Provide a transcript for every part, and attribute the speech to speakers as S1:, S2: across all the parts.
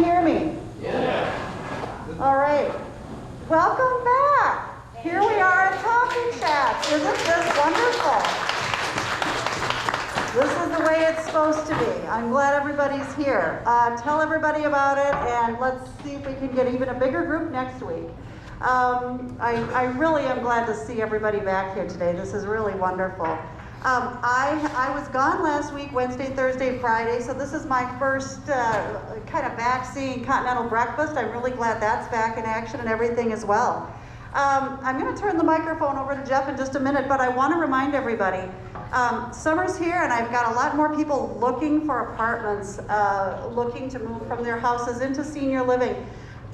S1: hear me? Yeah. All right. Welcome back. Here we are at CoffeeChat. Isn't this wonderful? This is the way it's supposed to be. I'm glad everybody's here. Tell everybody about it, and let's see if we can get even a bigger group next week. I really am glad to see everybody back here today. This is really wonderful. I was gone last week, Wednesday, Thursday, Friday, so this is my first kind of back seeing Continental Breakfast. I'm really glad that's back in action and everything as well. I'm going to turn the microphone over to Jeff in just a minute, but I want to remind everybody, summer's here and I've got a lot more people looking for apartments, looking to move from their houses into senior living.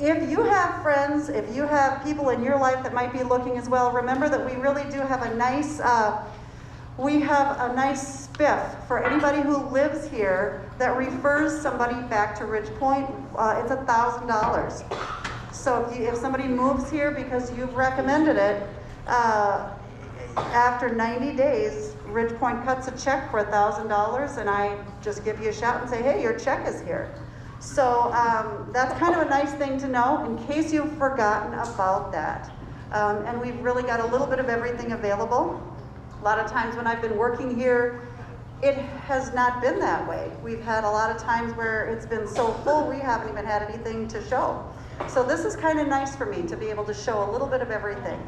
S1: If you have friends, if you have people in your life that might be looking as well, remember that we really do have a nice spiff for anybody who lives here that refers somebody back to Ridge Point. It's $1,000. So if somebody moves here because you've recommended it, after 90 days, Ridge Point cuts a check for $1,000, and I just give you a shout and say, hey, your check is here. So that's kind of a nice thing to know in case you've forgotten about that. And we've really got a little bit of everything available. A lot of times when I've been working here, it has not been that way. We've had a lot of times where it's been so full we haven't even had anything to show. So this is kind of nice for me to be able to show a little bit of everything.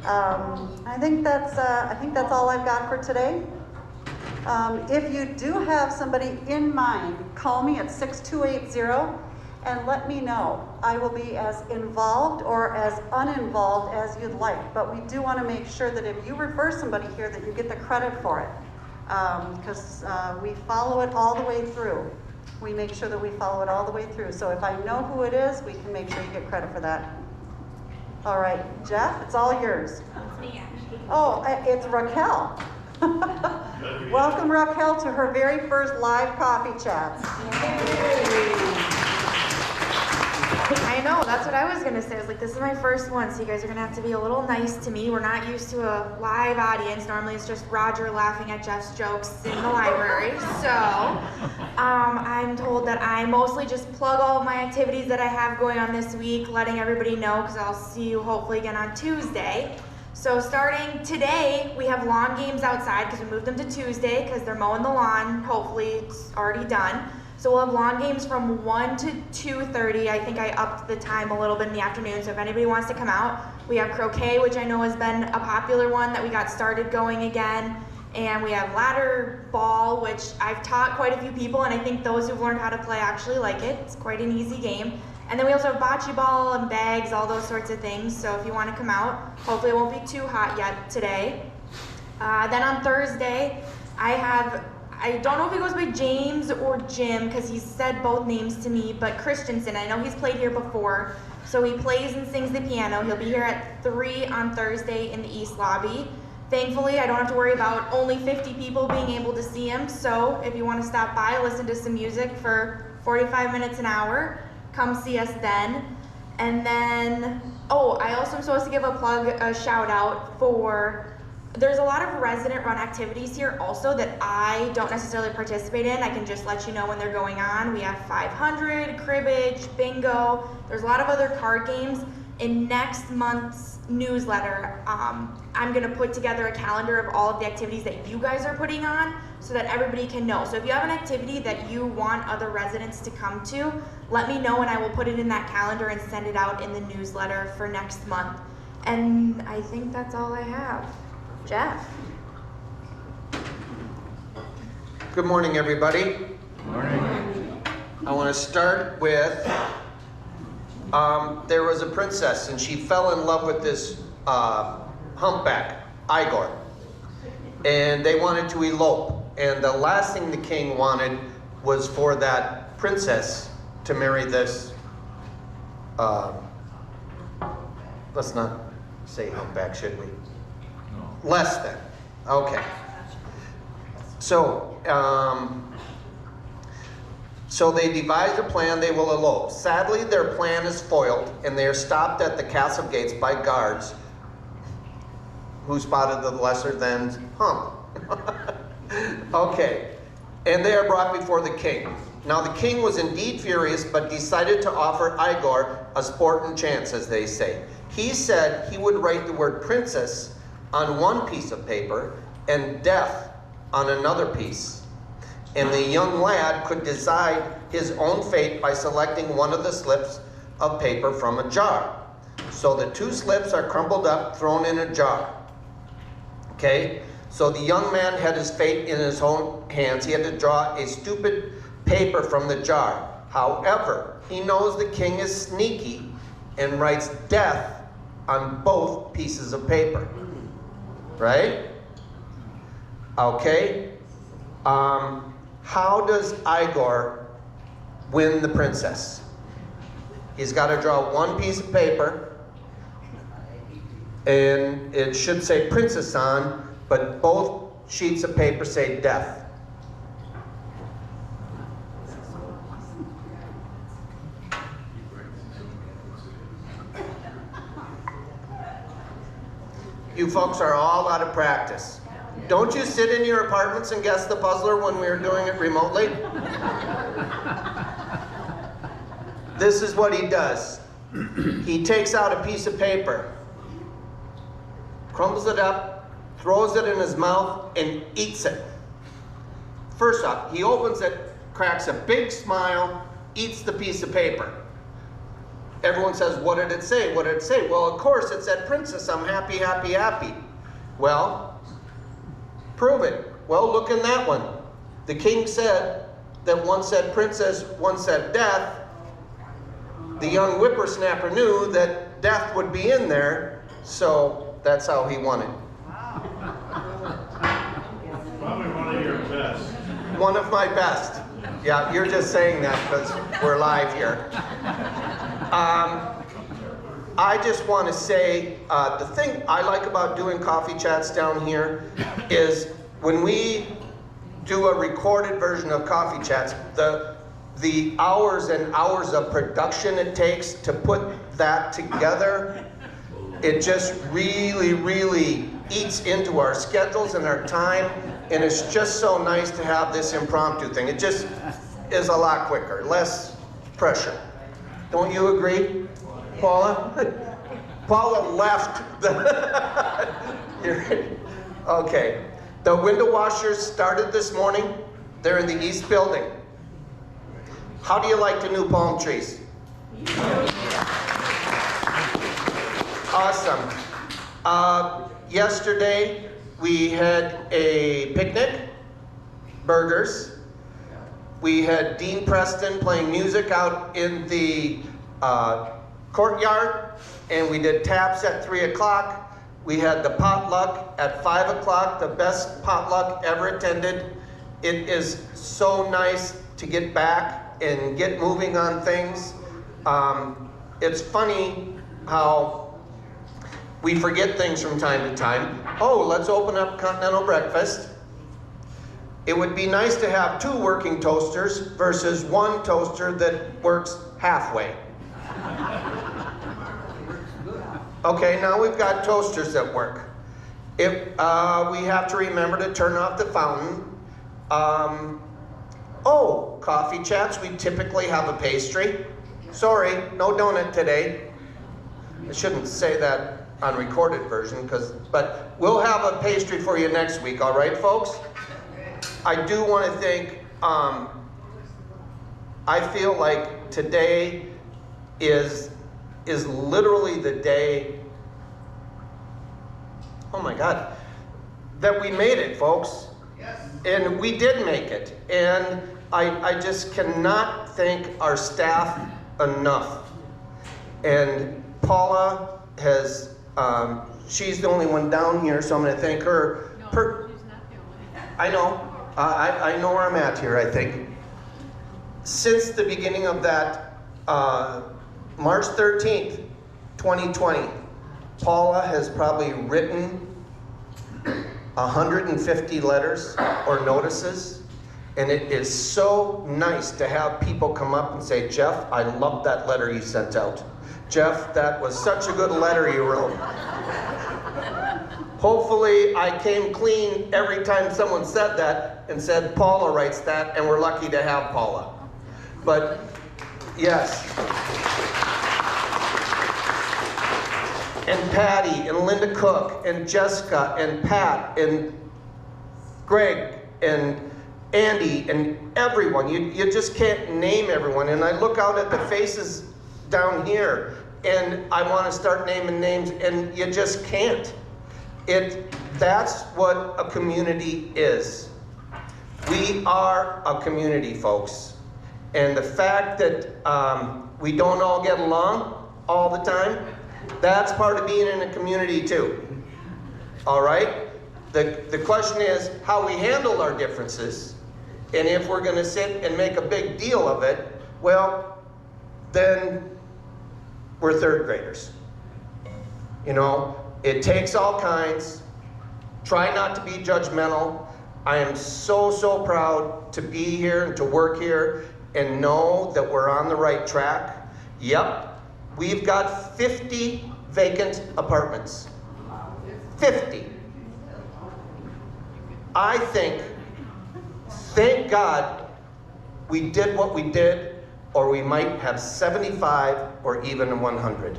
S1: I think that's all I've got for today. If you do have somebody in mind, call me at 6280 and let me know. I will be as involved or as uninvolved as you'd like, but we do want to make sure that if you refer somebody here that you get the credit for it, because we follow it all the way through. We make sure that we follow it all the way through. So if I know who it is, we can make sure you get credit for that. All right, Jeff, it's all yours.
S2: It's me, actually.
S1: Oh, it's Raquel. Welcome, Raquel, to her very first live coffee chats.
S2: I know, that's what I was going to say. I was like, this is my first one, so you guys are going to have to be a little nice to me. We're not used to a live audience. Normally it's just Roger laughing at Jeff's jokes in the library. So I'm told that I mostly just plug all of my activities that I have going on this week, letting everybody know, because I'll see you hopefully again on Tuesday. So starting today, we have lawn games outside because we moved them to Tuesday because they're mowing the lawn. Hopefully it's already done. So we'll have lawn games from 1 to 2:30. I think I upped the time a little bit in the afternoon. So if anybody wants to come out, we have croquet, which I know has been a popular one that we got started going again. And we have ladder ball, which I've taught quite a few people, and I think those who've learned how to play actually like it. It's quite an easy game. And then we also have bocce ball and bags, all those sorts of things. So if you want to come out, hopefully it won't be too hot yet today. Then on Thursday, I don't know if he goes by James or Jim because he said both names to me, but Christensen, I know he's played here before. So he plays and sings the piano. He'll be here at 3 on Thursday in the East Lobby. Thankfully, I don't have to worry about only 50 people being able to see him. So if you want to stop by, listen to some music for 45 minutes an hour, come see us then. And then, I also am supposed to give a shout out for, there's a lot of resident run activities here also that I don't necessarily participate in. I can just let you know when they're going on. We have 500, cribbage, bingo. There's a lot of other card games. In next month's newsletter, I'm gonna put together a calendar of all of the activities that you guys are putting on so that everybody can know. So if you have an activity that you want other residents to come to, let me know and I will put it in that calendar and send it out in the newsletter for next month. And I think that's all I have. Jeff.
S3: Good morning, everybody. Good morning. I want to start with, there was a princess and she fell in love with this humpback, Igor. And they wanted to elope. And the last thing the king wanted was for that princess to marry this, let's not say humpback, should we? Less than. Okay. So they devised a plan. They will elope. Sadly, their plan is foiled, and they are stopped at the castle gates by guards who spotted the lesser than hump. Okay. And they are brought before the king. Now the king was indeed furious, but decided to offer Igor a sporting chance, as they say. He said he would write the word princess on one piece of paper and death on another piece. And the young lad could decide his own fate by selecting one of the slips of paper from a jar. So the two slips are crumpled up, thrown in a jar. Okay? So the young man had his fate in his own hands. He had to draw a stupid paper from the jar. However, he knows the king is sneaky and writes death on both pieces of paper. Right? Okay? How does Igor win the princess? He's got to draw one piece of paper, and it should say princess on, but both sheets of paper say death. You folks are all out of practice. Don't you sit in your apartments and guess the puzzler when we're doing it remotely? This is what he does. He takes out a piece of paper, crumbles it up, throws it in his mouth, and eats it. First off, he opens it, cracks a big smile, eats the piece of paper. Everyone says, what did it say? What did it say? Well, of course, it said princess. I'm happy, happy, happy. Well, prove it. Well, look in that one. The king said that one said princess, one said death. The young whippersnapper knew that death would be in there, so that's how he won it.
S4: Probably one of your best.
S3: One of my best. Yeah, you're just saying that because we're live here. I just want to say, the thing I like about doing coffee chats down here is when we do a recorded version of coffee chats, the hours and hours of production it takes to put that together, it just really, really eats into our schedules and our time, and it's just so nice to have this impromptu thing. It just is a lot quicker, less pressure. Don't you agree, Paula? Paula left. Okay. The window washers started this morning. They're in the east building. How do you like the new palm trees? Awesome. Yesterday, we had a picnic, burgers. We had Dean Preston playing music out in the courtyard, and we did taps at 3 o'clock. We had the potluck at 5 o'clock, the best potluck ever attended. It is so nice to get back and get moving on things. It's funny how we forget things from time to time. Oh, let's open up continental breakfast. It would be nice to have 2 working toasters versus 1 toaster that works halfway. Okay, now we've got toasters that work. If we have to remember to turn off the fountain. Oh, coffee chats, we typically have a pastry. Sorry, no donut today. I shouldn't say that on recorded version, but we'll have a pastry for you next week, all right, folks? I do want to think, I feel like today is literally the day, oh my God, that we made it, folks. Yes. And we did make it. And I just cannot thank our staff enough. And Paula has, she's the only one down here, so I'm going to thank her.
S5: No, she's not the only.
S3: I know. I know where I'm at here, I think. Since the beginning of that, March 13th, 2020, Paula has probably written 150 letters or notices, and it is so nice to have people come up and say, Jeff, I love that letter you sent out. Jeff, that was such a good letter you wrote. Hopefully I came clean every time someone said that and said Paula writes that, and we're lucky to have Paula. But, yes. And Patty, and Linda Cook, and Jessica, and Pat, and Greg, and Andy, and everyone. You just can't name everyone. And I look out at the faces down here, and I want to start naming names, and you just can't. That's what a community is. We are a community, folks. And the fact that we don't all get along all the time, that's part of being in a community too. All right? The question is how we handle our differences, and if we're going to sit and make a big deal of it, well, then we're third graders. You know, it takes all kinds. Try not to be judgmental. I am so proud to be here and to work here and know that we're on the right track. Yep, we've got 50 vacant apartments. 50. I think, thank God, we did what we did, or we might have 75 or even 100.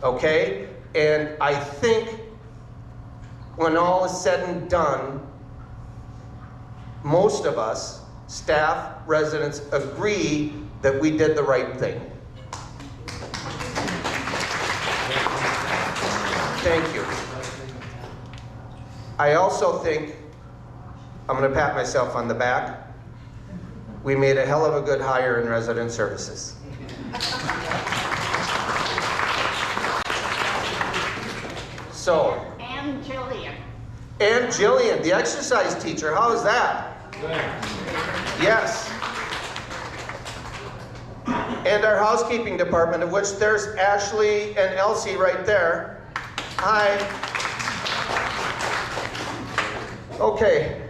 S3: Okay? And I think when all is said and done, most of us, staff, residents, agree that we did the right thing. Thank you. I also think, I'm going to pat myself on the back, we made a hell of a good hire in resident services. So.
S5: And Jillian.
S3: And Jillian, the exercise teacher, how is that? Yes. And our housekeeping department, of which there's Ashley and Elsie right there. Hi. Okay.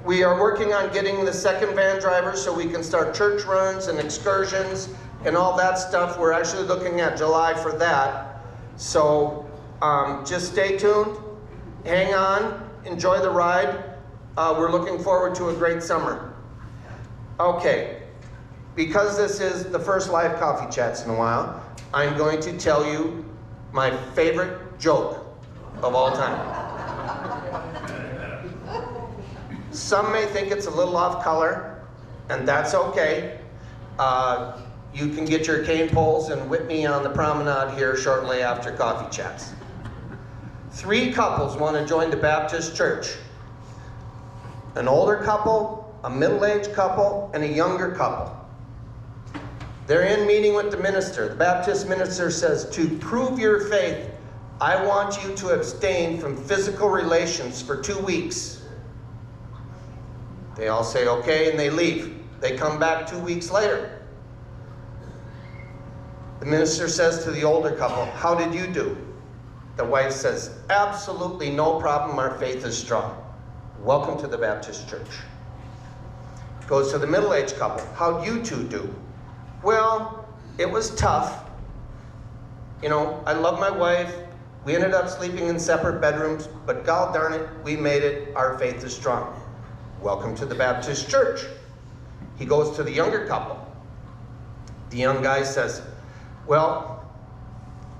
S3: We are working on getting the second van driver so we can start church runs and excursions and all that stuff. We're actually looking at July for that. So just stay tuned, hang on, enjoy the ride. We're looking forward to a great summer. Okay, because this is the first live coffee chats in a while, I'm going to tell you my favorite joke of all time. Some may think it's a little off color, and that's okay. You can get your cane poles and whip me on the promenade here shortly after coffee chats. 3 couples want to join the Baptist church. An older couple, a middle-aged couple, and a younger couple. They're in meeting with the minister. The Baptist minister says, to prove your faith, I want you to abstain from physical relations for 2 weeks. They all say okay, and they leave. They come back 2 weeks later. The minister says to the older couple, how did you do? The wife says, absolutely no problem, our faith is strong. Welcome to the Baptist church. Goes to the middle-aged couple, how'd you two do? Well, it was tough. You know, I love my wife. We ended up sleeping in separate bedrooms, but God darn it, we made it, our faith is strong. Welcome to the Baptist church. He goes to the younger couple. The young guy says, well,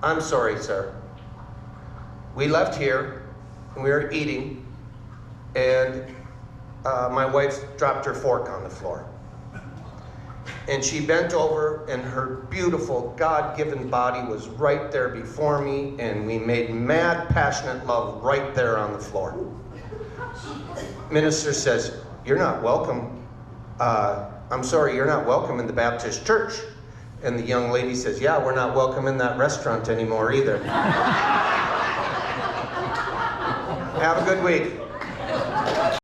S3: I'm sorry, sir. We left here, and we were eating, and my wife dropped her fork on the floor. And she bent over, and her beautiful, God-given body was right there before me, and we made mad, passionate love right there on the floor. Minister says, you're not welcome. I'm sorry, you're not welcome in the Baptist church. And the young lady says, yeah, we're not welcome in that restaurant anymore either. Have a good week.